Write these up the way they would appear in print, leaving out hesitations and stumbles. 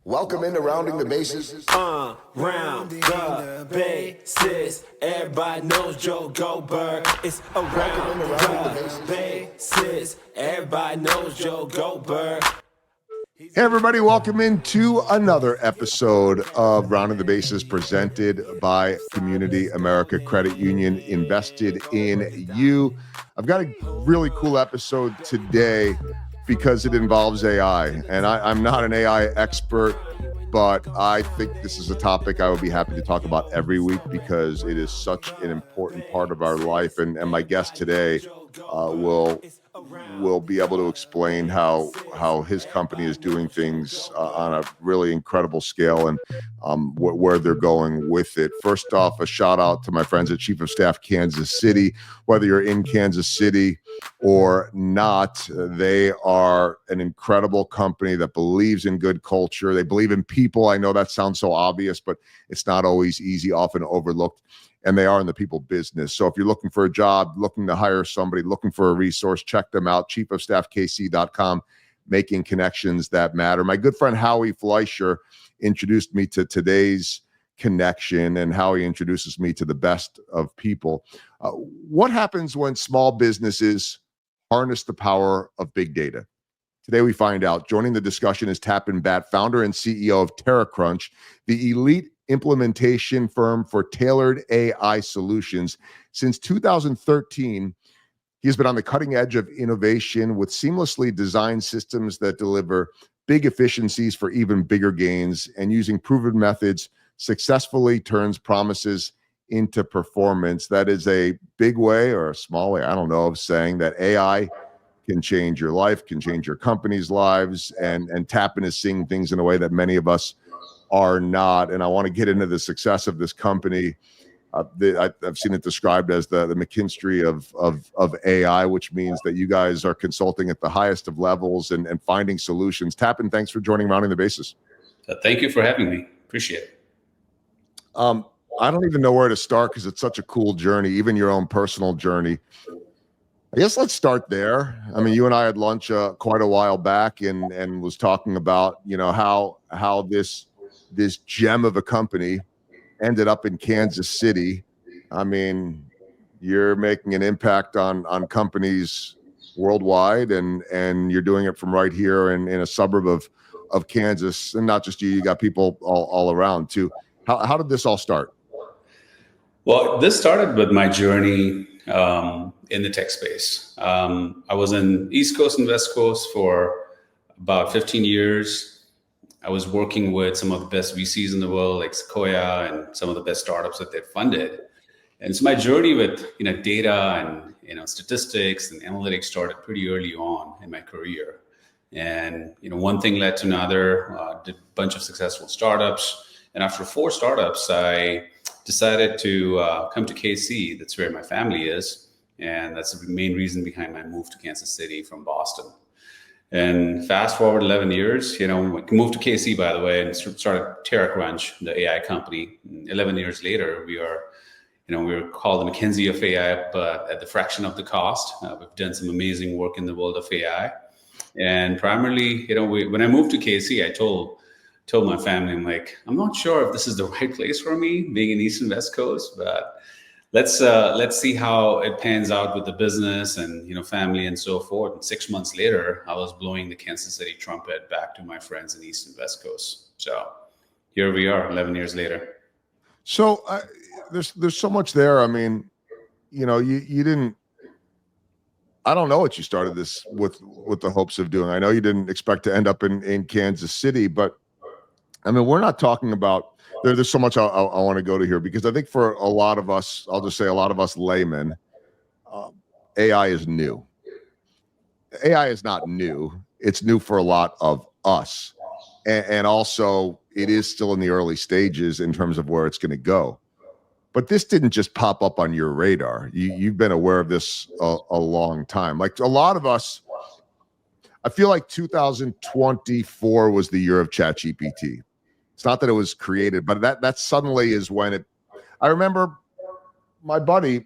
Welcome into Rounding the Bases. Round the bases. Everybody knows Joe Goldberg. It's around the bases. Everybody knows Joe Goldberg. Hey, everybody, welcome into another episode of Rounding the Bases presented by Community America Credit Union, invested in you. I've got a really cool episode today because it involves AI, and I'm not an AI expert, but I think this is a topic I would be happy to talk about every week because it is such an important part of our life. And my guest today will be able to explain how his company is doing things on a really incredible scale and where they're going with it. First off, a shout out to my friends at Chief of Staff Kansas City. Whether you're in Kansas City or not, they are an incredible company that believes in good culture. They believe in people. I know that sounds so obvious, but it's not always easy, often overlooked. And they are in the people business. So if you're looking for a job, looking to hire somebody, looking for a resource, check them out, chiefofstaffkc.com, making connections that matter. My good friend Howie Fleischer introduced me to today's connection, and Howie introduces me to the best of people. What happens when small businesses harness the power of big data? Today we find out. Joining the discussion is Tapan Bhatt, founder and CEO of TeraCrunch, the elite implementation firm for tailored AI solutions. Since 2013, he has been on the cutting edge of innovation with seamlessly designed systems that deliver big efficiencies for even bigger gains, and using proven methods successfully turns promises into performance. That is a big way, or a small way, I don't know, of saying that AI can change your life, can change your company's lives, and Tapan is seeing things in a way that many of us are not. And I want to get into the success of this company. I've seen it described as the McKinsey of AI, which means that you guys are consulting at the highest of levels and finding solutions. Tapan, thanks for joining Rounding the Bases. Thank you for having me. Appreciate it. I don't even know where to start because it's such a cool journey, even your own personal journey. I guess let's start there. I mean, you and I had lunch quite a while back and was talking about, you know, how this gem of a company ended up in Kansas City. I mean, you're making an impact on companies worldwide, and you're doing it from right here in a suburb of Kansas. And not just you got people all around too. How did this all start? Well, this started with my journey in the tech space. I was in East Coast and West Coast for about 15 years. I was working with some of the best VCs in the world, like Sequoia, and some of the best startups that they've funded. And so my journey with data and statistics and analytics started pretty early on in my career. And one thing led to another. Did a bunch of successful startups. And after 4 startups, I decided to come to KC. That's where my family is. And that's the main reason behind my move to Kansas City from Boston. And fast forward 11 years, moved to KC, by the way, and started TeraCrunch, the AI company. And 11 years later, we are called the McKinsey of AI, but at the fraction of the cost. We've done some amazing work in the world of AI. And primarily, when I moved to KC, I told my family, I'm like, I'm not sure if this is the right place for me, being in East and West Coast, but let's see how it pans out with the business and family and so forth. And 6 months later, I was blowing the Kansas City trumpet back to my friends in East and West Coast. So here we are, 11 years later. So there's so much there. I mean, you didn't. I don't know what you started this with the hopes of doing. I know you didn't expect to end up in Kansas City, but I mean, we're not talking about. There's so much I want to go to here, because I think for a lot of us, I'll just say a lot of us laymen, AI is new. AI is not new. It's new for a lot of us. And also, it is still in the early stages in terms of where it's going to go. But this didn't just pop up on your radar. You've been aware of this a long time. Like a lot of us, I feel like 2024 was the year of ChatGPT. It's not that it was created, but that suddenly is when it. I remember my buddy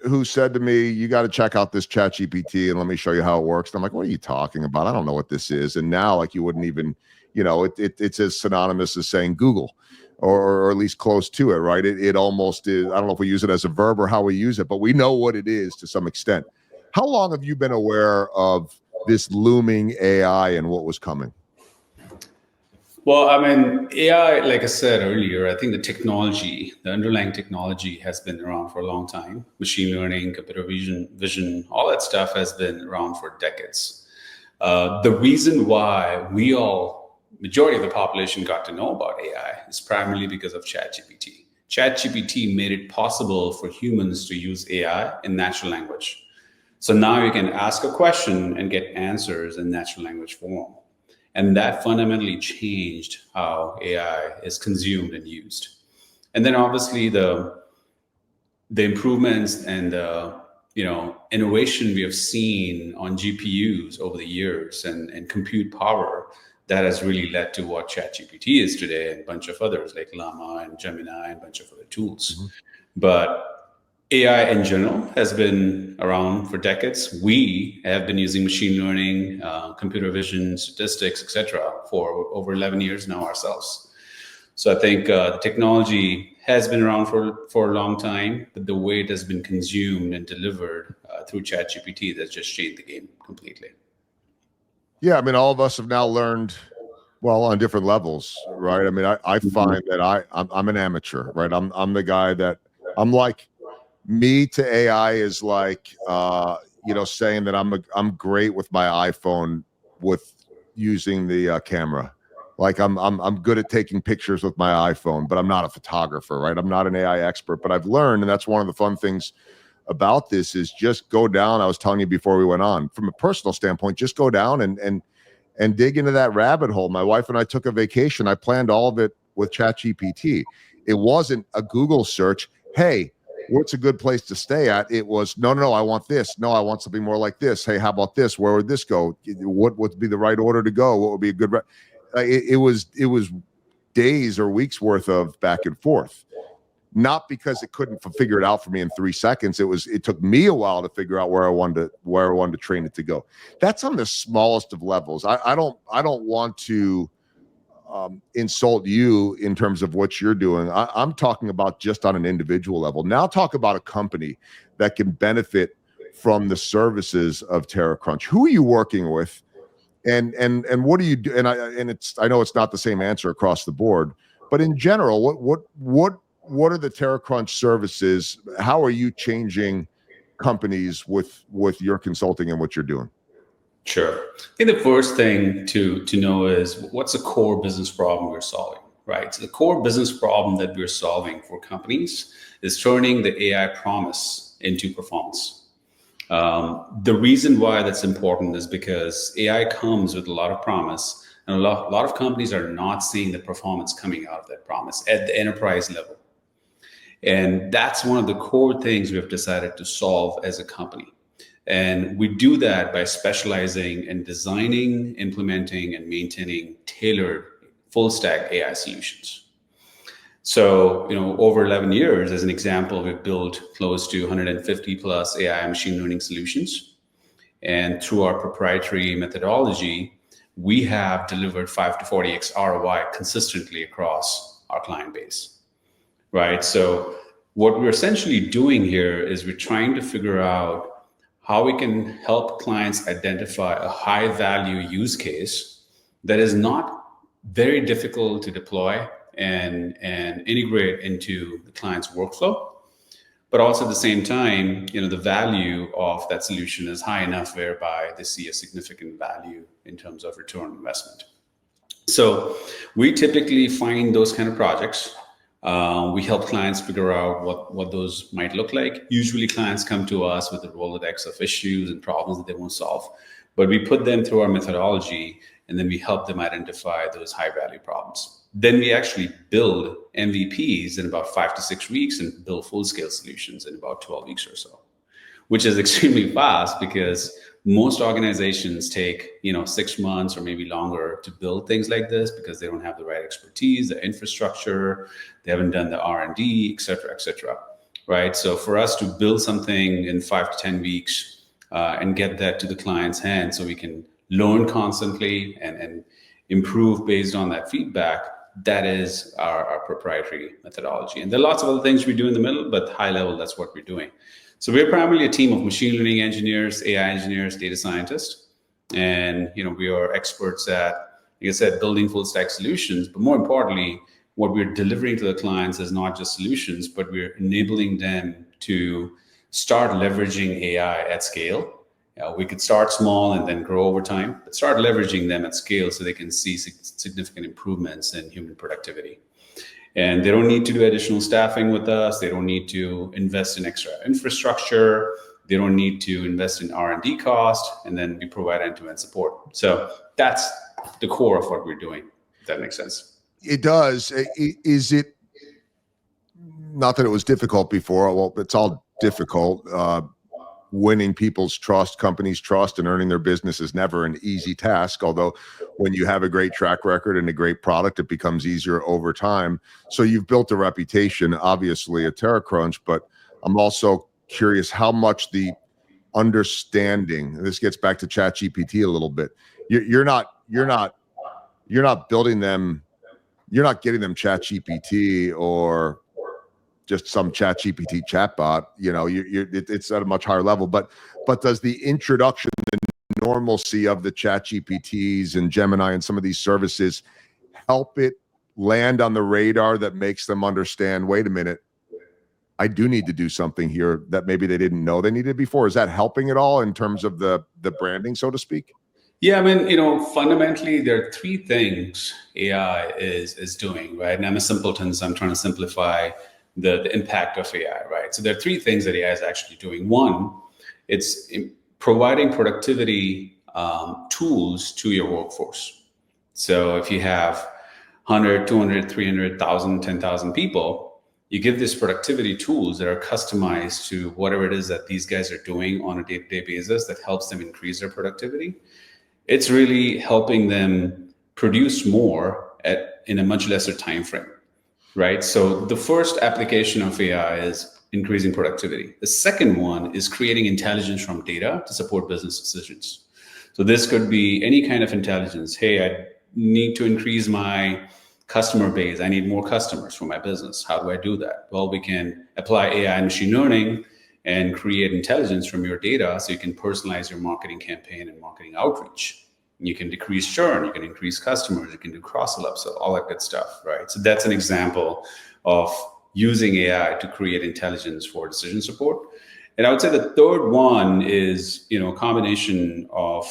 who said to me, "You got to check out this ChatGPT and let me show you how it works." And I'm like, "What are you talking about? I don't know what this is." And now, like, you wouldn't even it's as synonymous as saying Google, or at least close to it, right? It almost is. I don't know if we use it as a verb or how we use it, but we know what it is to some extent. How long have you been aware of this looming AI and what was coming? Well, I mean, AI, like I said earlier, I think the underlying technology has been around for a long time. Machine learning, computer vision, all that stuff has been around for decades. The reason why majority of the population got to know about AI is primarily because of ChatGPT. ChatGPT made it possible for humans to use AI in natural language. So now you can ask a question and get answers in natural language form. And that fundamentally changed how AI is consumed and used. And then obviously the improvements and the innovation we have seen on GPUs over the years and compute power that has really led to what ChatGPT is today, and a bunch of others like Llama and Gemini and a bunch of other tools. Mm-hmm. But AI in general has been around for decades. We have been using machine learning, computer vision, statistics, etc., for over 11 years now ourselves. So I think the technology has been around for a long time, but the way it has been consumed and delivered through ChatGPT, that's just changed the game completely. Yeah, I mean, all of us have now learned, well, on different levels, right? I mean, I find that I'm an amateur, right? I'm the guy that I'm like. Me to AI is like, saying that I'm great with my iPhone with using the camera. Like I'm good at taking pictures with my iPhone, but I'm not a photographer, right? I'm not an AI expert, but I've learned, and that's one of the fun things about this is just go down. I was telling you before we went on, from a personal standpoint, just go down and dig into that rabbit hole. My wife and I took a vacation. I planned all of it with ChatGPT. It wasn't a Google search. Hey, what's a good place to stay at? It was, no, I want this. No, I want something more like this. Hey, how about this? Where would this go? What would be the right order to go? What would be a good, it was days or weeks worth of back and forth. Not because it couldn't figure it out for me in 3 seconds. It took me a while to figure out where I wanted to train it to go. That's on the smallest of levels. I don't want to insult you in terms of what you're doing. I'm talking about just on an individual level. Now talk about a company that can benefit from the services of TeraCrunch. Who are you working with? And what do you do? And I know it's not the same answer across the board, but in general, what are the TeraCrunch services? How are you changing companies with your consulting and what you're doing? Sure. I think the first thing to know is what's the core business problem we're solving, right? So the core business problem that we're solving for companies is turning the AI promise into performance. The reason why that's important is because AI comes with a lot of promise, and a lot of companies are not seeing the performance coming out of that promise at the enterprise level. And that's one of the core things we have decided to solve as a company. And we do that by specializing in designing, implementing, and maintaining tailored full stack AI solutions. So, over 11 years, as an example, we've built close to 150 plus AI machine learning solutions. And through our proprietary methodology, we have delivered 5 to 40x ROI consistently across our client base, right? So what we're essentially doing here is we're trying to figure out how we can help clients identify a high value use case that is not very difficult to deploy and integrate into the client's workflow, but also at the same time, the value of that solution is high enough whereby they see a significant value in terms of return on investment. So we typically find those kind of projects. We help clients figure out what those might look like. Usually clients come to us with a Rolodex of issues and problems that they want to solve, but we put them through our methodology and then we help them identify those high value problems. Then we actually build MVPs in about 5 to 6 weeks and build full scale solutions in about 12 weeks or so, which is extremely fast because most organizations take 6 months or maybe longer to build things like this because they don't have the right expertise, the infrastructure, they haven't done the R&D, et cetera, right? So for us to build something in 5 to 10 weeks and get that to the client's hand so we can learn constantly and improve based on that feedback. That is our proprietary methodology. And there are lots of other things we do in the middle, but high level, that's what we're doing. So we're primarily a team of machine learning engineers, AI engineers, data scientists. And we are experts at, like I said, building full stack solutions. But more importantly, what we're delivering to the clients is not just solutions, but we're enabling them to start leveraging AI at scale. We could start small and then grow over time, but start leveraging them at scale so they can see significant improvements in human productivity. And they don't need to do additional staffing with us. They don't need to invest in extra infrastructure. They don't need to invest in R&D cost, and then we provide end-to-end support. So that's the core of what we're doing, if that makes sense. It does. Is it, not that it was difficult before, well, it's all difficult. Winning people's trust, companies' trust, and earning their business is never an easy task. Although when you have a great track record and a great product, it becomes easier over time. So you've built a reputation, obviously, at TeraCrunch, but I'm also curious how much the understanding, this gets back to ChatGPT a little bit. You're not building them, you're not getting them ChatGPT or just some ChatGPT chatbot. It's at a much higher level. But does the introduction, the normalcy of the ChatGPTs and Gemini and some of these services help it land on the radar that makes them understand, wait a minute, I do need to do something here that maybe they didn't know they needed before? Is that helping at all in terms of the branding, so to speak? Yeah, I mean, fundamentally, there are three things AI is doing, right? And I'm a simpleton, so I'm trying to simplify the impact of AI, right? So there are three things that AI is actually doing. One, it's providing productivity tools to your workforce. So if you have 100, 200, 300,000, 10,000 people, you give these productivity tools that are customized to whatever it is that these guys are doing on a day-to-day basis that helps them increase their productivity. It's really helping them produce more in a much lesser time frame. Right. So the first application of AI is increasing productivity. The second one is creating intelligence from data to support business decisions. So this could be any kind of intelligence. Hey, I need to increase my customer base. I need more customers for my business. How do I do that? Well, we can apply AI and machine learning and create intelligence from your data so you can personalize your marketing campaign and marketing outreach. You can decrease churn, you can increase customers, you can do cross-sell, upsell, all that good stuff, right? So that's an example of using AI to create intelligence for decision support. And I would say the third one is, a combination of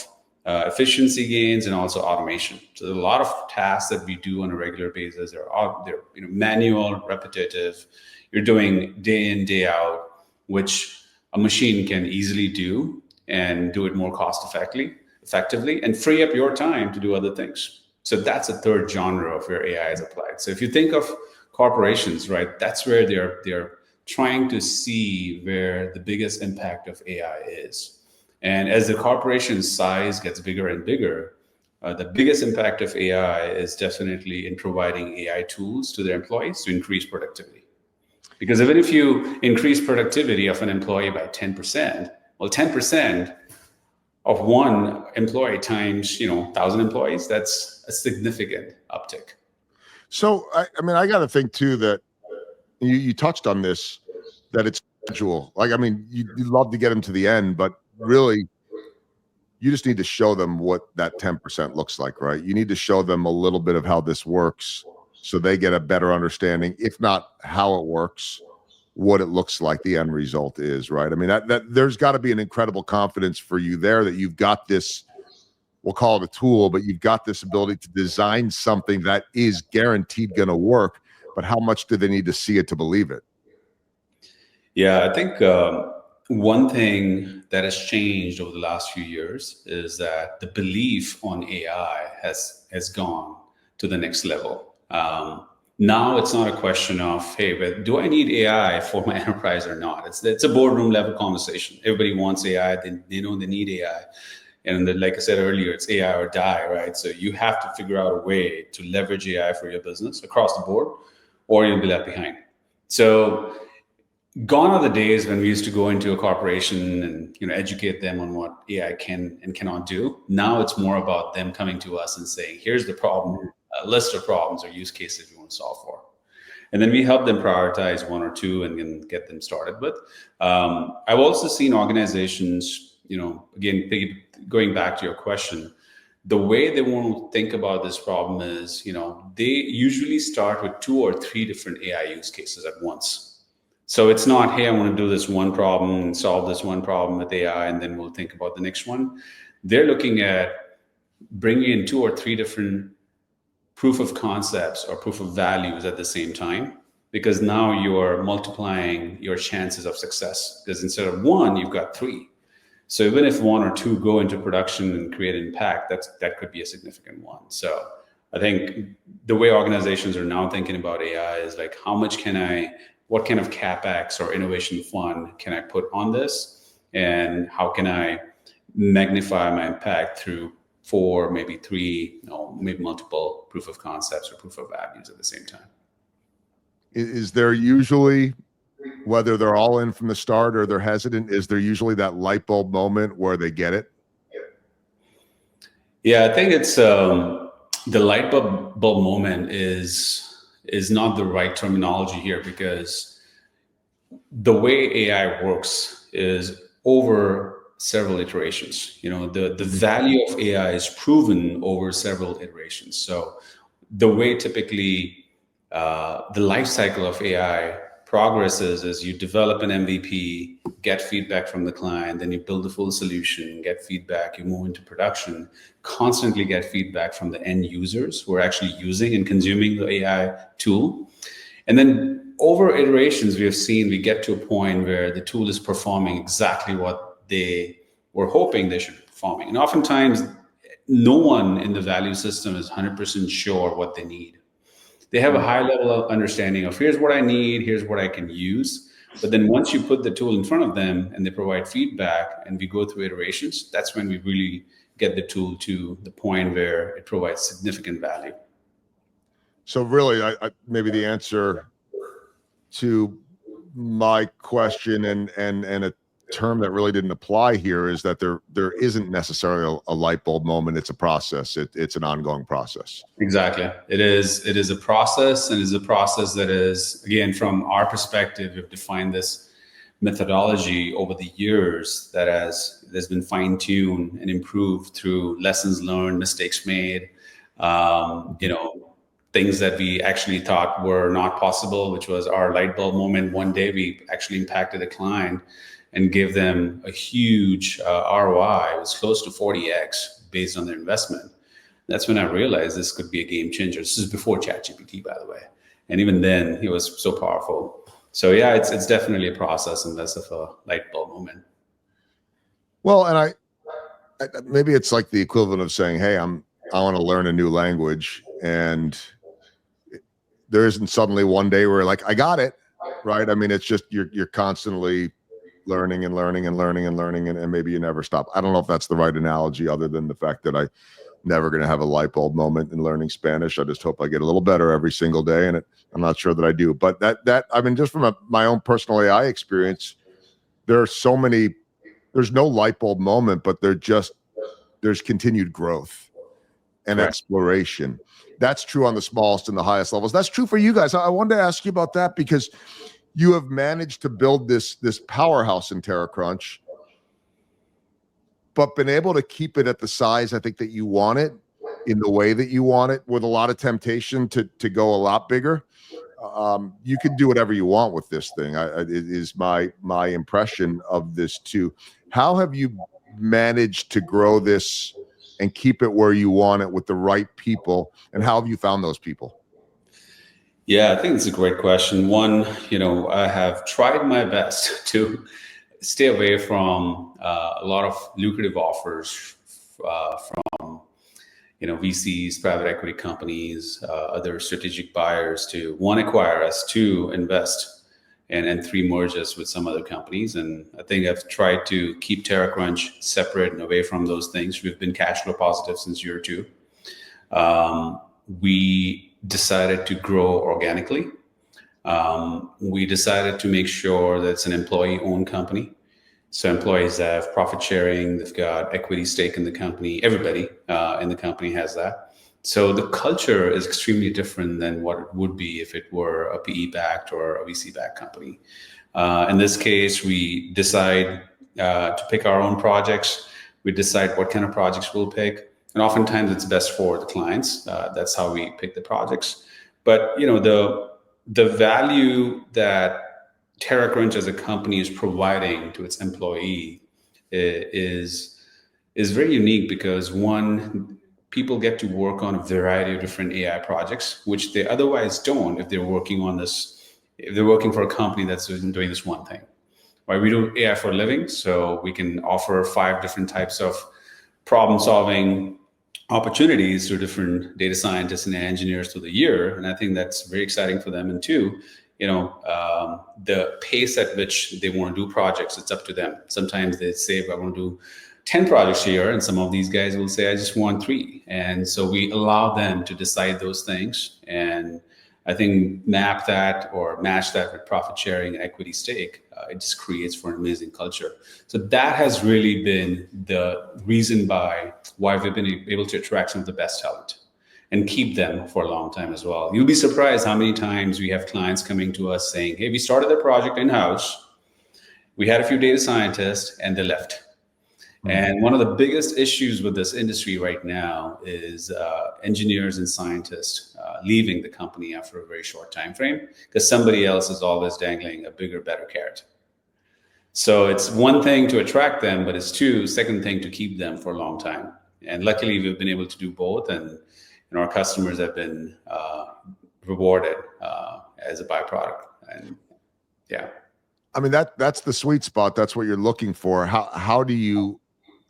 efficiency gains and also automation. So there's a lot of tasks that we do on a regular basis. They're manual, repetitive. You're doing day in, day out, which a machine can easily do and do it more cost effectively and free up your time to do other things. So that's a third genre of where AI is applied. So if you think of corporations, right, that's where they're trying to see where the biggest impact of AI is. And as the corporation size gets bigger and bigger, the biggest impact of AI is definitely in providing AI tools to their employees to increase productivity. Because even if you increase productivity of an employee by 10%, well, 10% of one employee times 1,000 employees, that's a significant uptick. So I got to think too that you touched on this, that it's gradual. Like, you love to get them to the end, but really you just need to show them what that 10% looks like, right? You need to show them a little bit of how this works so they get a better understanding, if not how it works, what it looks like, the end result is, right? That there's got to be an incredible confidence for you there that you've got this, we'll call it a tool, but you've got this ability to design something that is guaranteed going to work. But how much do they need to see it to believe it? Yeah, I think one thing that has changed over the last few years is that the belief on AI has gone to the next level. Now it's not a question of, hey, but do I need AI for my enterprise or not? It's a boardroom level conversation. Everybody wants AI. They know they need AI. And then, like I said earlier, it's AI or die, right? So you have to figure out a way to leverage AI for your business across the board, or you'll be left behind. So Gone are the days when we used to go into a corporation and educate them on what AI can and cannot do. Now it's more about them coming to us and saying, "Here's the problem, a list of problems or use cases you want to solve for," and then we help them prioritize one or two and then get them started with. I've also seen organizations, again, going back to your question, the way they want to think about this problem is, they usually start with 2 or 3 different AI use cases at once. So it's not, hey, I want to do this one problem and solve this one problem with AI, and then we'll think about the next one. They're looking at bringing in 2 or 3 different proof of concepts or proof of values at the same time, because now you're multiplying your chances of success, because instead of 1, you've got 3. So even if 1 or 2 go into production and create impact, that could be a significant one. So I think the way organizations are now thinking about AI is like, what kind of CapEx or innovation fund can I put on this? And how can I magnify my impact through 4, maybe 3, maybe multiple proof of concepts or proof of values at the same time? Is there usually, whether they're all in from the start or they're hesitant, is there usually that light bulb moment where they get it? Yeah, I think it's the light bulb moment is not the right terminology here, because the way AI works is over several iterations. The value of AI is proven over several iterations. So the way typically the life cycle of AI progresses is you develop an MVP, get feedback from the client, then you build a full solution, get feedback, you move into production, constantly get feedback from the end users who are actually using and consuming the AI tool. And then over iterations, we get to a point where the tool is performing exactly what they were hoping they should be performing. And oftentimes, no one in the value system is 100% sure what they need. They have a high level of understanding of, here's what I need, here's what I can use. But then once you put the tool in front of them and they provide feedback and we go through iterations, that's when we really get the tool to the point where it provides significant value. So really, I maybe the answer to my question and a term that really didn't apply here is that there isn't necessarily a light bulb moment. It's a process. It's an ongoing process. Exactly. It is a process, and it's a process that is, again, from our perspective, we've defined this methodology over the years that has been fine-tuned and improved through lessons learned, mistakes made, things that we actually thought were not possible, which was our light bulb moment. One day we actually impacted a client and gave them a huge ROI. It was close to 40x based on their investment. That's when I realized this could be a game changer. This is before ChatGPT, by the way. And even then, it was so powerful. So yeah, it's definitely a process and less of a light bulb moment. Well, and I maybe it's like the equivalent of saying, hey, I want to learn a new language, and there isn't suddenly one day where like, I got it, right? I mean, it's just you're constantly learning and learning and learning and learning, and maybe you never stop. I don't know if that's the right analogy, other than the fact that I never going to have a light bulb moment in learning Spanish. I just hope I get a little better every single day, and I'm not sure that I do. But that I mean, just from my own personal AI experience, there are so many. There's no light bulb moment, but there's continued growth and exploration. That's true on the smallest and the highest levels. That's true for you guys. I wanted to ask you about that, because you have managed to build this powerhouse in TeraCrunch, but been able to keep it at the size I think that you want it, in the way that you want it, with a lot of temptation to go a lot bigger. You can do whatever you want with this thing. It is my impression of this too. How have you managed to grow this and keep it where you want it with the right people, and how have you found those people? Yeah, I think it's a great question. One, I have tried my best to stay away from a lot of lucrative offers from VCs, private equity companies, other strategic buyers to, 1, acquire us, 2, invest, and 3, merge us with some other companies. And I think I've tried to keep TeraCrunch separate and away from those things. We've been cash flow positive since year 2. We decided to grow organically. We decided to make sure that it's an employee-owned company. So employees have profit sharing, they've got equity stake in the company. Everybody in the company has that. So the culture is extremely different than what it would be if it were a PE-backed or a VC-backed company. In this case, we decide to pick our own projects. We decide what kind of projects we'll pick. And oftentimes it's best for the clients. That's how we pick the projects. But the value that TeraCrunch as a company is providing to its employee is very unique because one, people get to work on a variety of different AI projects, which they otherwise don't if they're working on this, if they're working for a company that's doing this one thing. Right? We do AI for a living, so we can offer 5 different types of problem solving opportunities to different data scientists and engineers through the year. And I think that's very exciting for them. And two, the pace at which they want to do projects, it's up to them. Sometimes they say, I want to do 10 projects a year. And some of these guys will say, I just want 3. And so we allow them to decide those things. And I think map that or match that with profit sharing and equity stake, it just creates for an amazing culture. So that has really been the reason why we've been able to attract some of the best talent and keep them for a long time as well. You'll be surprised how many times we have clients coming to us saying, hey, we started the project in-house, we had a few data scientists, and they left. And one of the biggest issues with this industry right now is engineers and scientists leaving the company after a very short time frame because somebody else is always dangling a bigger, better carrot. So it's one thing to attract them, but it's second thing to keep them for a long time. And luckily, we've been able to do both, and our customers have been rewarded as a byproduct. And yeah, I mean that's the sweet spot. That's what you're looking for. How do you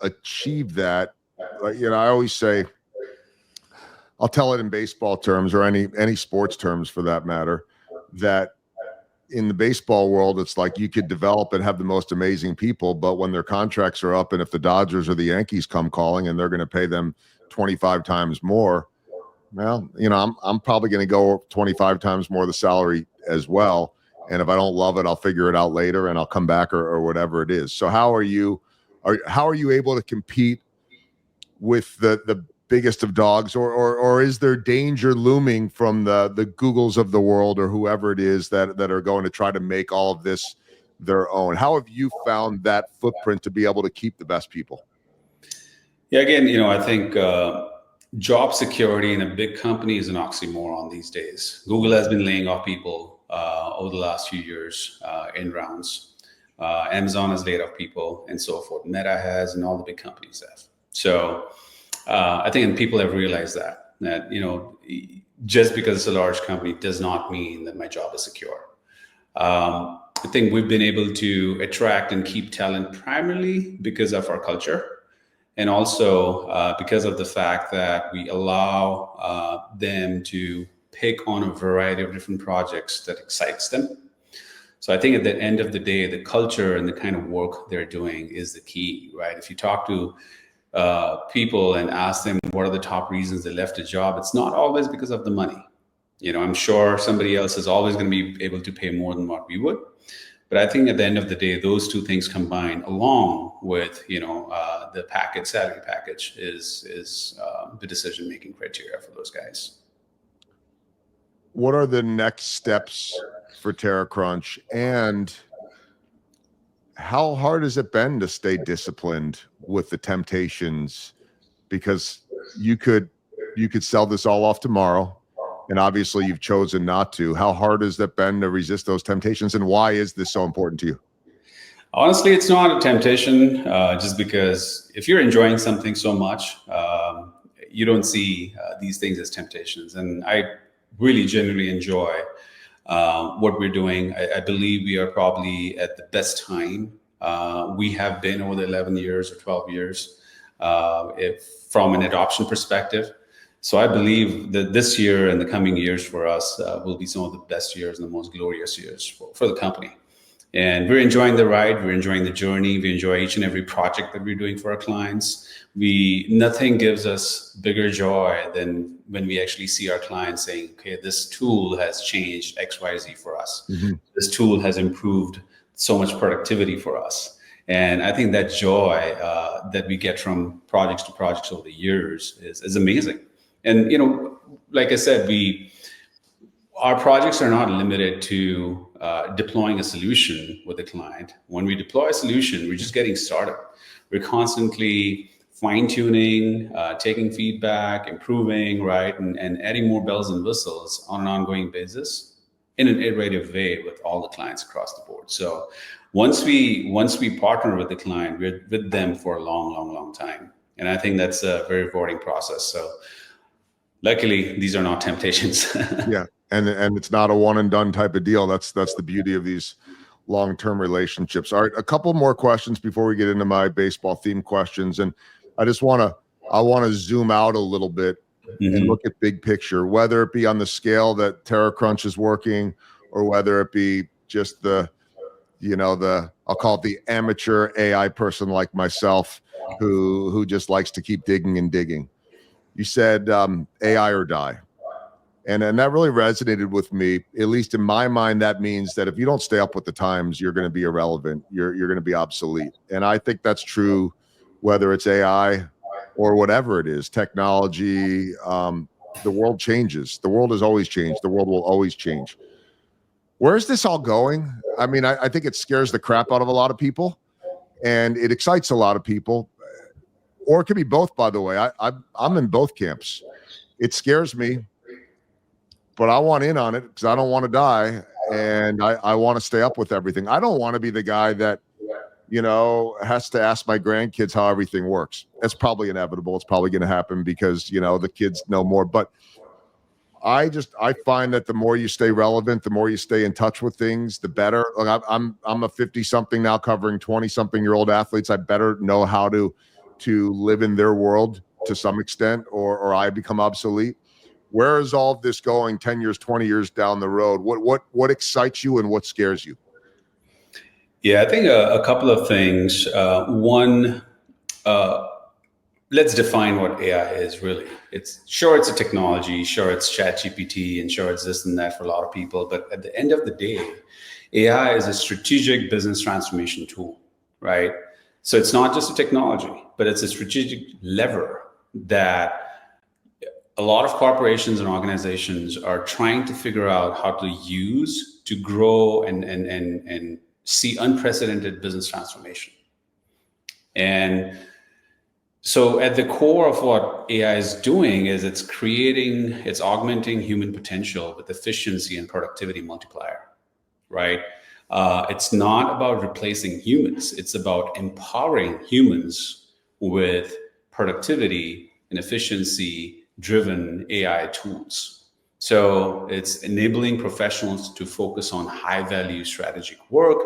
achieve that? I always say, I'll tell it in baseball terms or any sports terms for that matter, that in the baseball world, it's like you could develop and have the most amazing people, but when their contracts are up and if the Dodgers or the Yankees come calling and they're going to pay them 25 times more, well, I'm probably going to go 25 times more the salary as well. And if I don't love it, I'll figure it out later and I'll come back or whatever it is. So how are you able to compete with the biggest of dogs, or is there danger looming from the Googles of the world or whoever it is that are going to try to make all of this their own? How have you found that footprint to be able to keep the best people? Yeah, again, I think job security in a big company is an oxymoron these days. Google has been laying off people over the last few years in rounds. Amazon has laid off people and so forth. Meta has, and all the big companies have. So I think people have realized that just because it's a large company does not mean that my job is secure. I think we've been able to attract and keep talent primarily because of our culture, and also because of the fact that we allow them to pick on a variety of different projects that excites them. So I think at the end of the day, the culture and the kind of work they're doing is the key, right? If you talk to people and ask them what are the top reasons they left a job, it's not always because of the money. I'm sure somebody else is always going to be able to pay more than what we would. But I think at the end of the day, those two things combined, along with the salary package, is the decision-making criteria for those guys. What are the next steps for TeraCrunch, and how hard has it been to stay disciplined with the temptations? Because you could sell this all off tomorrow, and obviously you've chosen not to. How hard has it been to resist those temptations, and why is this so important to you? Honestly, it's not a temptation, just because if you're enjoying something so much, you don't see these things as temptations. And I really genuinely enjoy what we're doing. I believe we are probably at the best time we have been over the 11 years or 12 years from an adoption perspective. So I believe that this year and the coming years for us will be some of the best years and the most glorious years for the company. And we're enjoying the ride, we're enjoying the journey, we enjoy each and every project that we're doing for our clients. Nothing gives us bigger joy than when we actually see our clients saying, okay, this tool has changed XYZ for us. Mm-hmm. This tool has improved so much productivity for us. And I think that joy that we get from projects to projects over the years is amazing. And, like I said, our projects are not limited to deploying a solution with a client. When we deploy a solution, we're just getting started. We're constantly fine-tuning, taking feedback, improving, right, and adding more bells and whistles on an ongoing basis in an iterative way with all the clients across the board. So once we partner with the client, we're with them for a long time. And I think that's a very rewarding process. So luckily, these are not temptations. Yeah. And it's not a one and done type of deal. That's the beauty of these long-term relationships. All right, a couple more questions before we get into my baseball themed questions. And I want to zoom out a little bit and look at big picture, whether it be on the scale that TeraCrunch is working, or whether it be just I'll call it the amateur AI person like myself who just likes to keep digging and digging. You said AI or die. And that really resonated with me. At least in my mind, that means that if you don't stay up with the times, you're going to be irrelevant. You're going to be obsolete. And I think that's true, whether it's AI or whatever it is, technology. The world changes. The world has always changed. The world will always change. Where's this all going? I mean, I think it scares the crap out of a lot of people, and it excites a lot of people. Or it could be both, by the way. I'm in both camps. It scares me, but I want in on it because I don't want to die, and I want to stay up with everything. I don't want to be the guy that, has to ask my grandkids how everything works. That's probably inevitable. It's probably going to happen because, the kids know more. But I find that the more you stay relevant, the more you stay in touch with things, the better. Like I'm a 50-something now covering 20-something-year-old athletes. I better know how to live in their world to some extent, or I become obsolete. Where is all of this going 10 years, 20 years down the road? What excites you and what scares you? Yeah, I think a couple of things. One, let's define what AI is really. It's a technology, sure it's ChatGPT, and sure it's this and that for a lot of people. But at the end of the day, AI is a strategic business transformation tool, right? So it's not just a technology, but it's a strategic lever that a lot of corporations and organizations are trying to figure out how to use to grow and see unprecedented business transformation. And so at the core of what AI is doing is it's augmenting human potential with efficiency and productivity multiplier, right? It's not about replacing humans. It's about empowering humans with productivity and efficiency driven AI tools. So it's enabling professionals to focus on high value strategic work.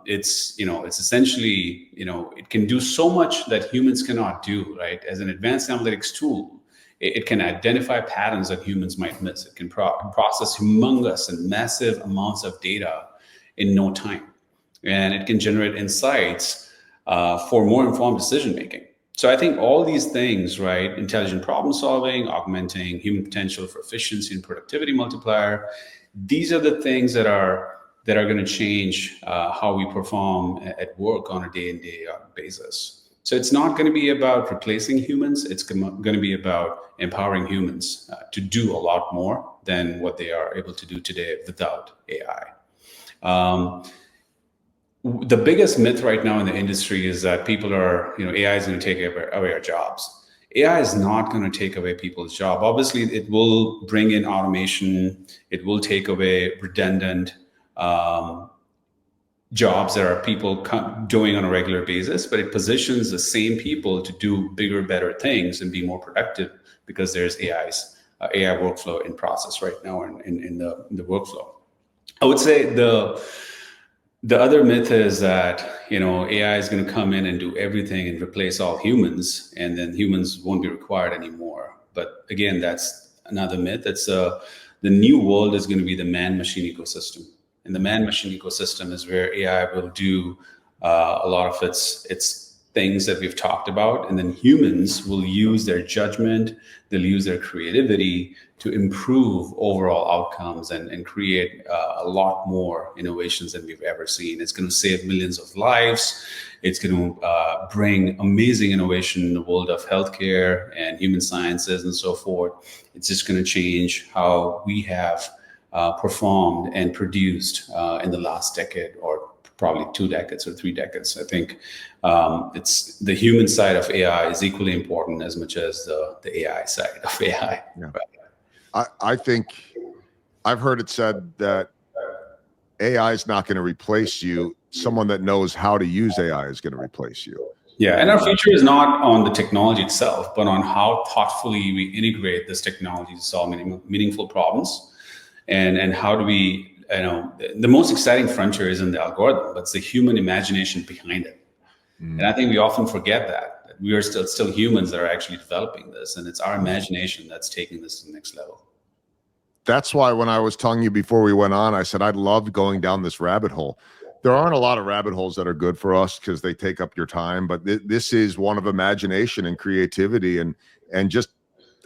It's essentially, it can do so much that humans cannot do, right? As an advanced analytics tool, it can identify patterns that humans might miss. It can process humongous and massive amounts of data in no time. And it can generate insights for more informed decision making. So I think all these things, right? Intelligent problem solving, augmenting human potential for efficiency and productivity multiplier. These are the things that are going to change how we perform at work on a day in, day out basis. So it's not going to be about replacing humans. It's going to be about empowering humans to do a lot more than what they are able to do today without AI. The biggest myth right now in the industry is that people are, AI is going to take away our jobs. AI is not going to take away people's job. Obviously, it will bring in automation. It will take away redundant jobs that are people doing on a regular basis, but it positions the same people to do bigger, better things and be more productive because there's AI workflow in process right now in the workflow. I would say the other myth is that, AI is going to come in and do everything and replace all humans, and then humans won't be required anymore. But again, that's another myth. It's the new world is going to be the man-machine ecosystem. And the man-machine ecosystem is where AI will do a lot of its things that we've talked about, and then humans will use their judgment, they'll use their creativity to improve overall outcomes and create a lot more innovations than we've ever seen. It's going to save millions of lives. It's going to bring amazing innovation in the world of healthcare and human sciences and so forth. It's just going to change how we have performed and produced in the last decade, or probably 2 decades or 3 decades. I think it's the human side of AI is equally important as much as the AI side of AI. Yeah. I think I've heard it said that AI is not going to replace you. Someone that knows how to use AI is going to replace you. Yeah, and our future is not on the technology itself, but on how thoughtfully we integrate this technology to solve meaningful problems, and how do we, the most exciting frontier isn't the algorithm, but it's the human imagination behind it. And I think we often forget that we are still humans that are actually developing this, and it's our imagination that's taking this to the next level. That's why when I was telling you before we went on, I said I'd love going down this rabbit hole. There aren't a lot of rabbit holes that are good for us because they take up your time, but this is one of imagination and creativity, and just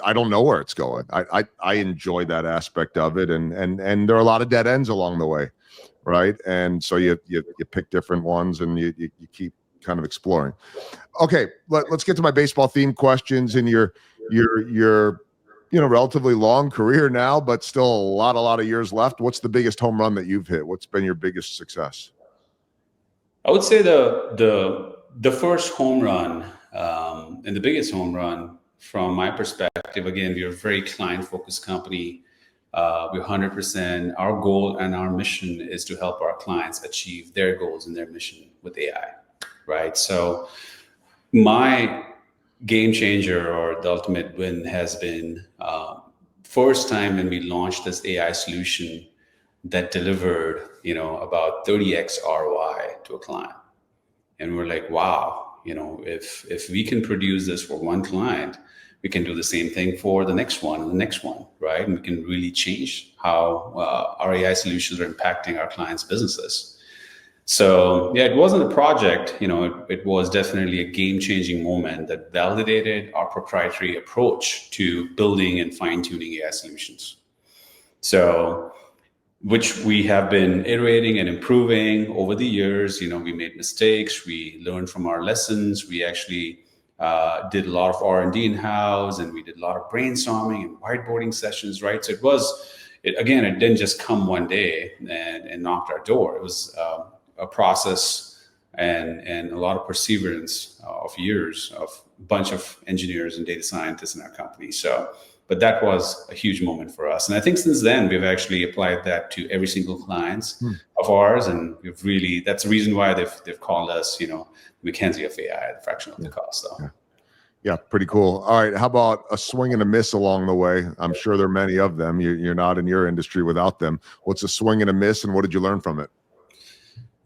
I don't know where it's going. I enjoy that aspect of it, and there are a lot of dead ends along the way, right? And so you pick different ones and you keep kind of exploring. Okay, let's get to my baseball themed questions. In your relatively long career now, but still a lot of years left. What's the biggest home run that you've hit? What's been your biggest success? I would say the first home run and the biggest home run from my perspective. Again, we're a very client-focused company. We're 100%. Our goal and our mission is to help our clients achieve their goals and their mission with AI, right? So my game changer or the ultimate win has been first time when we launched this AI solution that delivered, about 30x ROI to a client. And we're like, wow, if we can produce this for one client, we can do the same thing for the next one and the next one, right? And we can really change how our AI solutions are impacting our clients' businesses. So yeah, it wasn't a project, it was definitely a game-changing moment that validated our proprietary approach to building and fine-tuning AI solutions. So, which we have been iterating and improving over the years. We made mistakes, we learned from our lessons, we actually did a lot of R&D in-house, and we did a lot of brainstorming and whiteboarding sessions, right? So it didn't just come one day and knocked our door. It was a process and a lot of perseverance of years of a bunch of engineers and data scientists in our company. But that was a huge moment for us. And I think since then, we've actually applied that to every single client of ours. And that's the reason why they've called us, McKinsey of AI, the fraction of the cost. So. Yeah, pretty cool. All right. How about a swing and a miss along the way? I'm sure there are many of them. You're not in your industry without them. What's a swing and a miss, and what did you learn from it?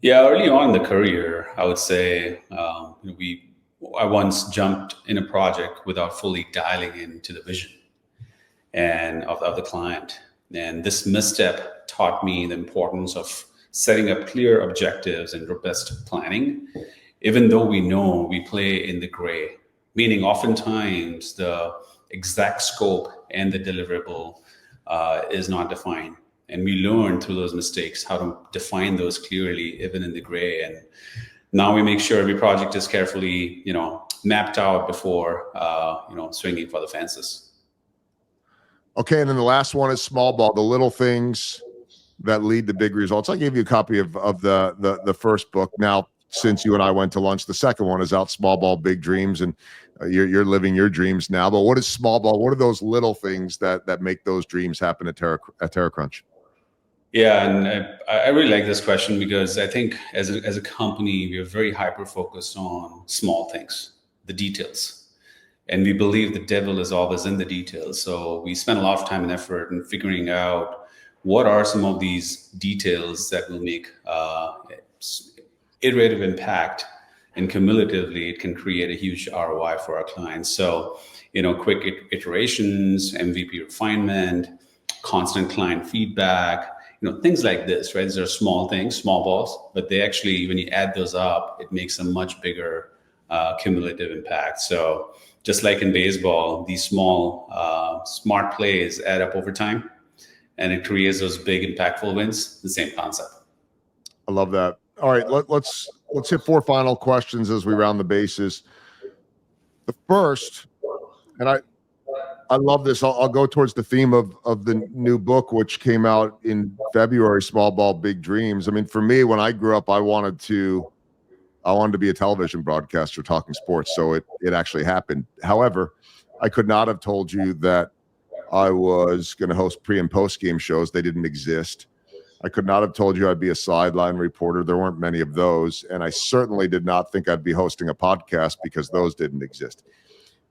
Yeah, early on in the career, I would say I once jumped in a project without fully dialing into the vision and of the client. And this misstep taught me the importance of setting up clear objectives and robust planning, even though we know we play in the gray, meaning oftentimes the exact scope and the deliverable is not defined. And we learn through those mistakes how to define those clearly, even in the gray. And now we make sure every project is carefully, mapped out before, swinging for the fences. Okay, and then the last one is small ball, the little things that lead to big results. I gave you a copy of the first book. Now, since you and I went to lunch, the second one is out, Small Ball, Big Dreams, and you're living your dreams now. But what is small ball? What are those little things that make those dreams happen at TeraCrunch? Yeah, and I really like this question because I think as a company, we are very hyper-focused on small things, the details. And we believe the devil is always in the details. So we spend a lot of time and effort in figuring out what are some of these details that will make iterative impact, and cumulatively it can create a huge ROI for our clients. So, quick iterations, MVP refinement, constant client feedback, things like this, right? These are small things, small balls, but they actually, when you add those up, it makes a much bigger cumulative impact. So just like in baseball, these small, smart plays add up over time, and it creates those big, impactful wins. The same concept. I love that. All right, let's hit 4 final questions as we round the bases. The first, and I love this. I'll go towards the theme of the new book, which came out in February, Small Ball, Big Dreams. I mean, for me, when I grew up, I wanted to be a television broadcaster talking sports. So it actually happened. However, I could not have told you that I was going to host pre and post game shows. They didn't exist. I could not have told you I'd be a sideline reporter. There weren't many of those. And I certainly did not think I'd be hosting a podcast because those didn't exist.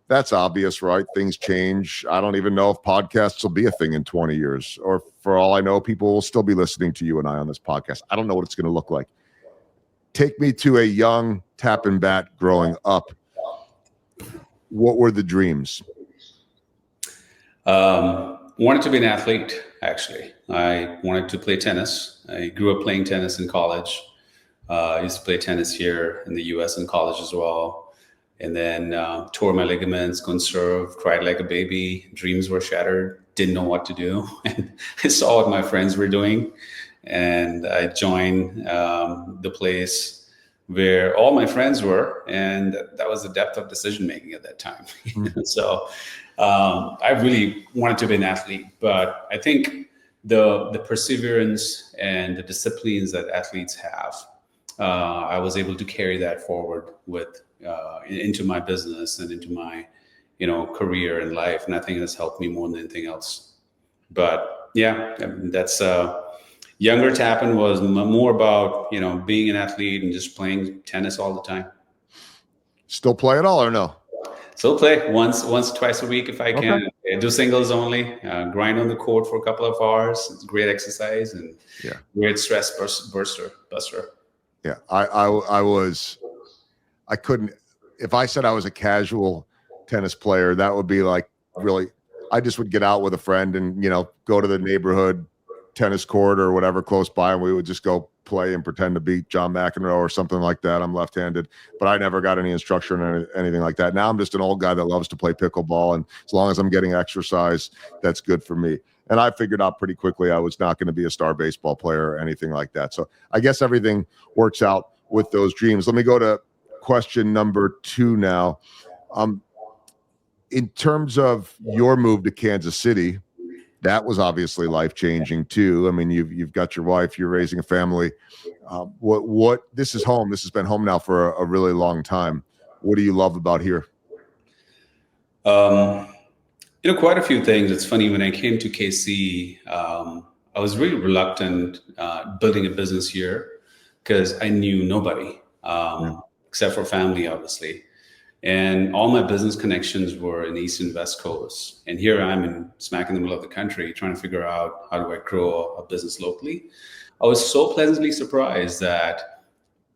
That's obvious, right? Things change. I don't even know if podcasts will be a thing in 20 years, or for all I know, people will still be listening to you and I on this podcast. I don't know what it's going to look like. Take me to a young Tapan Bhatt growing up. What were the dreams? Wanted to be an athlete, actually. I wanted to play tennis. I grew up playing tennis in college. I used to play tennis here in the US in college as well. And then tore my ligaments, couldn't serve, cried like a baby. Dreams were shattered, didn't know what to do. And I saw what my friends were doing. And I joined the place where all my friends were. And that was the depth of decision making at that time. So I really wanted to be an athlete. But I think the perseverance and the disciplines that athletes have, I was able to carry that forward with into my business and into my career and life, and I think it's helped me more than anything else. But yeah, that's younger Tapan was more about being an athlete and just playing tennis all the time. Still play at all or no? Still play once, twice a week if I can. Okay. I do singles only. Grind on the court for a couple of hours. It's great exercise and great stress buster. Yeah, I couldn't, if I said I was a casual tennis player, that would be like really, I just would get out with a friend and, go to the neighborhood tennis court or whatever close by, and we would just go play and pretend to beat John McEnroe or something like that. I'm left-handed, but I never got any instruction or anything like that. Now I'm just an old guy that loves to play pickleball, and as long as I'm getting exercise, that's good for me. And I figured out pretty quickly I was not going to be a star baseball player or anything like that. So I guess everything works out with those dreams. Let me go to question number 2 now. In terms of your move to Kansas City, that was obviously life-changing too. I mean, you've got your wife, you're raising a family. What this is home. This has been home now for a really long time. What do you love about here? Quite a few things. It's funny, when I came to KC, I was really reluctant building a business here because I knew nobody. Except for family, obviously. And all my business connections were in the East and West Coast. And here I'm in smack in the middle of the country trying to figure out how do I grow a business locally. I was so pleasantly surprised that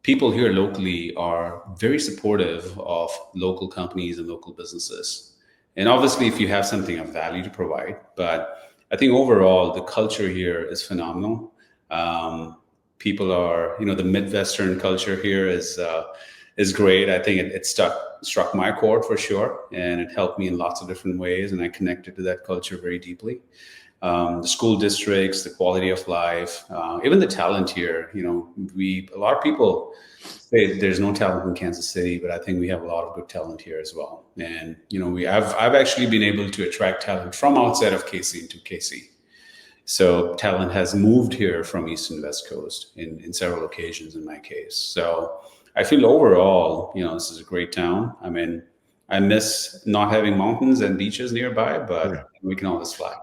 people here locally are very supportive of local companies and local businesses. And obviously, if you have something of value to provide, but I think overall, the culture here is phenomenal. People are, the Midwestern culture here is great. I think it struck my chord for sure, and it helped me in lots of different ways, and I connected to that culture very deeply. The school districts, the quality of life, even the talent here. A lot of people say there's no talent in Kansas City, but I think we have a lot of good talent here as well. And I've actually been able to attract talent from outside of KC into KC. So talent has moved here from East and West Coast in several occasions in my case. So I feel overall, this is a great town. I mean, I miss not having mountains and beaches nearby, but we can always fly.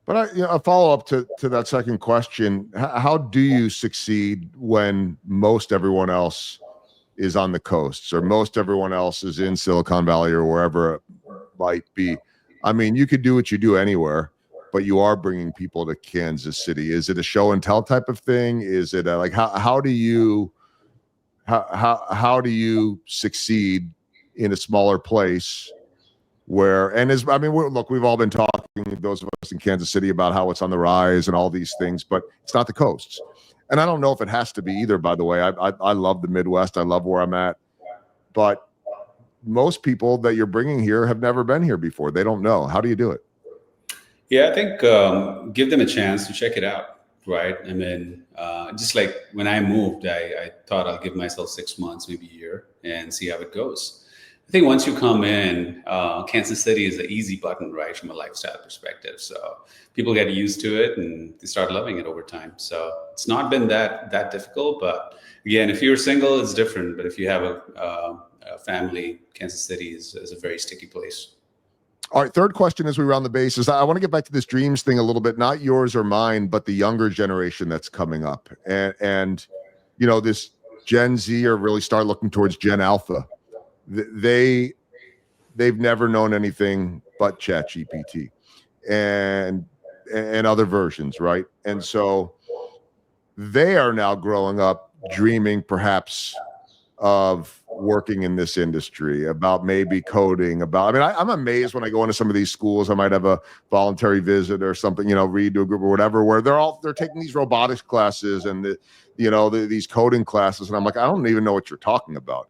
But a follow-up to that second question, how do you succeed when most everyone else is on the coasts or most everyone else is in Silicon Valley or wherever it might be? I mean, you could do what you do anywhere, but you are bringing people to Kansas City. Is it a show and tell type of thing? Is it how do you succeed in a smaller place look, we've all been talking, those of us in Kansas City, about how it's on the rise and all these things, but it's not the coasts. And I don't know if it has to be either, by the way. I love the Midwest. I love where I'm at. But most people that you're bringing here have never been here before. They don't know. How do you do it? Yeah, I think give them a chance to check it out, right? I mean, just like when I moved, I thought I'll give myself 6 months, maybe a year, and see how it goes. I think once you come in, Kansas City is an easy button, right, from a lifestyle perspective. So people get used to it and they start loving it over time. So it's not been that difficult. But again, if you're single, it's different. But if you have a family, Kansas City is a very sticky place. All right, third question as we round the bases. I want to get back to this dreams thing a little bit, not yours or mine, but the younger generation that's coming up. And this Gen Z, or really start looking towards Gen Alpha. They've never known anything but ChatGPT and other versions, right? And so they are now growing up dreaming perhaps of working in this industry, about maybe coding, I'm amazed when I go into some of these schools. I might have a voluntary visit or something, read to a group or whatever, where they're taking these robotics classes and these coding classes, and I'm like, I don't even know what you're talking about.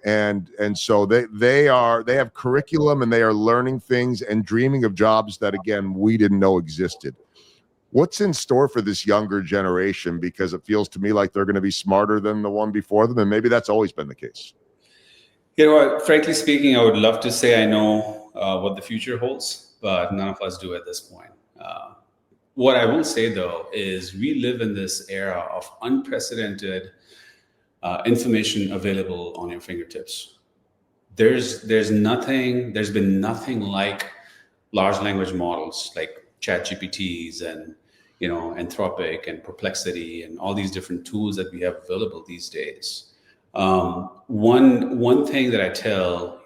And so they have curriculum, and they are learning things and dreaming of jobs that, again, we didn't know existed. What's in store for this younger generation? Because it feels to me like they're going to be smarter than the one before them, and maybe that's always been the case. Frankly speaking, I would love to say I know what the future holds, but none of us do at this point. What I will say, though, is we live in this era of unprecedented information available on your fingertips. There's been nothing like large language models like ChatGPTs and Anthropic and Perplexity and all these different tools that we have available these days. One thing that I tell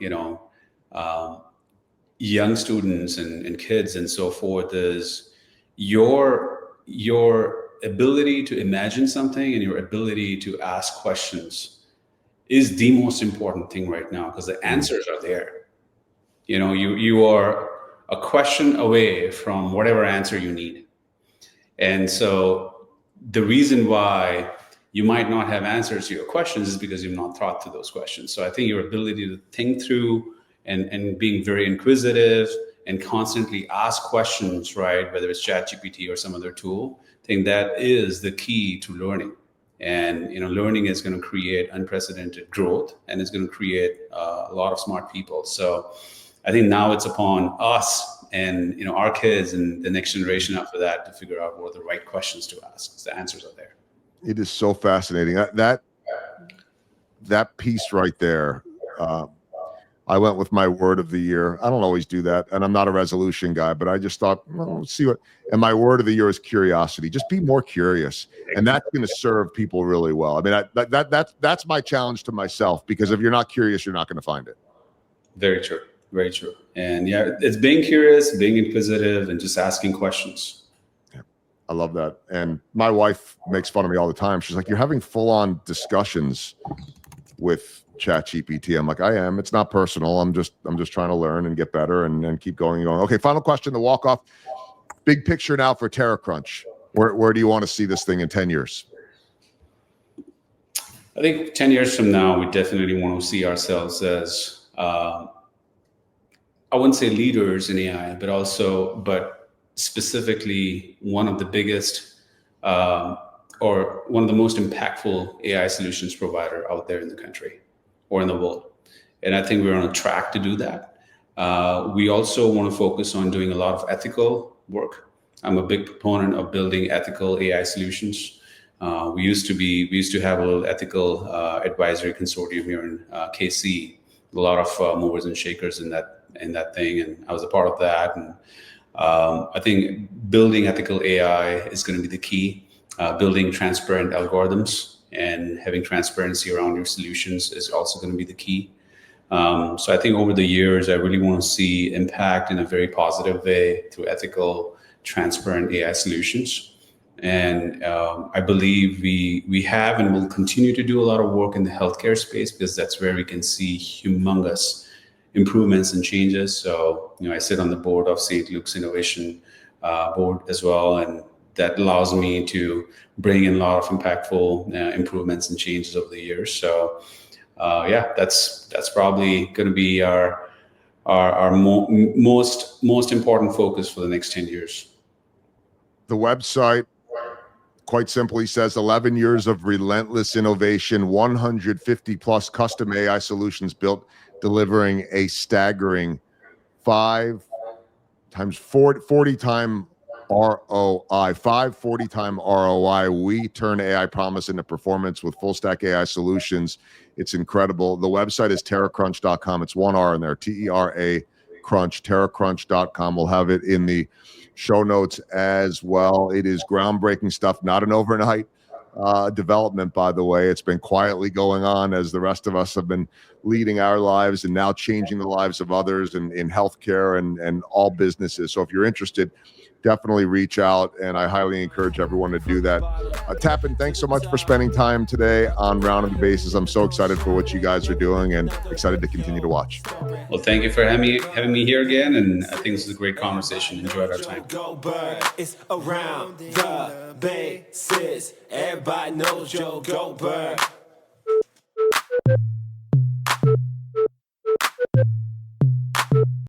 young students and kids and so forth is your ability to imagine something and your ability to ask questions is the most important thing right now, because the answers are there. You are a question away from whatever answer you need. And so the reason why you might not have answers to your questions is because you've not thought through those questions. So I think your ability to think through and being very inquisitive and constantly ask questions, right, whether it's ChatGPT or some other tool, I think that is the key to learning. And learning is going to create unprecedented growth, and it's going to create a lot of smart people. So I think now it's upon us and our kids and the next generation after that to figure out what are the right questions to ask, because the answers are there. It is so fascinating. That piece right there. I went with my word of the year. I don't always do that, and I'm not a resolution guy, but I just thought, well, let's see what. And my word of the year is curiosity. Just be more curious, and that's going to serve people really well. I mean, that's my challenge to myself, because if you're not curious, you're not going to find it. Very true. Very true. And yeah, it's being curious, being inquisitive, and just asking questions. Yeah, I love that. And my wife makes fun of me all the time. She's like, you're having full-on discussions with ChatGPT. I'm like, I am. It's not personal. I'm just trying to learn and get better and keep going and going. Okay, final question, the walk-off. Big picture now for TeraCrunch. Where do you want to see this thing in 10 years? I think 10 years from now, we definitely want to see ourselves as I wouldn't say leaders in AI, but specifically one of the biggest or one of the most impactful AI solutions provider out there in the country or in the world. And I think we're on a track to do that. We also want to focus on doing a lot of ethical work. I'm a big proponent of building ethical AI solutions. We used to have a little ethical advisory consortium here in KC, a lot of movers and shakers in that thing, and I was a part of that. And I think building ethical AI is going to be the key. Building transparent algorithms and having transparency around your solutions is also going to be the key. So I think over the years, I really want to see impact in a very positive way through ethical, transparent AI solutions. And I believe we have and will continue to do a lot of work in the healthcare space, because that's where we can see humongous improvements and changes. So, I sit on the board of St. Luke's Innovation Board as well, and that allows me to bring in a lot of impactful improvements and changes over the years. So, that's probably going to be our most important focus for the next 10 years. The website quite simply says 11 years of relentless innovation, 150 plus custom AI solutions built, delivering a staggering 5 times 40 time ROI, 540 time ROI. We turn AI promise into performance with full stack AI solutions. It's incredible. The website is TeraCrunch.com. It's one R in there, TERA Crunch, TeraCrunch.com. We'll have it in the show notes as well. It is groundbreaking stuff, not an overnight development, by the way. It's been quietly going on as the rest of us have been leading our lives and now changing the lives of others in healthcare and all businesses. So if you're interested, definitely reach out, and I highly encourage everyone to do that. Tapan, thanks so much for spending time today on Rounding the Bases. I'm so excited for what you guys are doing and excited to continue to watch. Well, thank you for having me here again, and I think this is a great conversation. Enjoyed our time. It's around the bases. Everybody knows Joe Goldberg.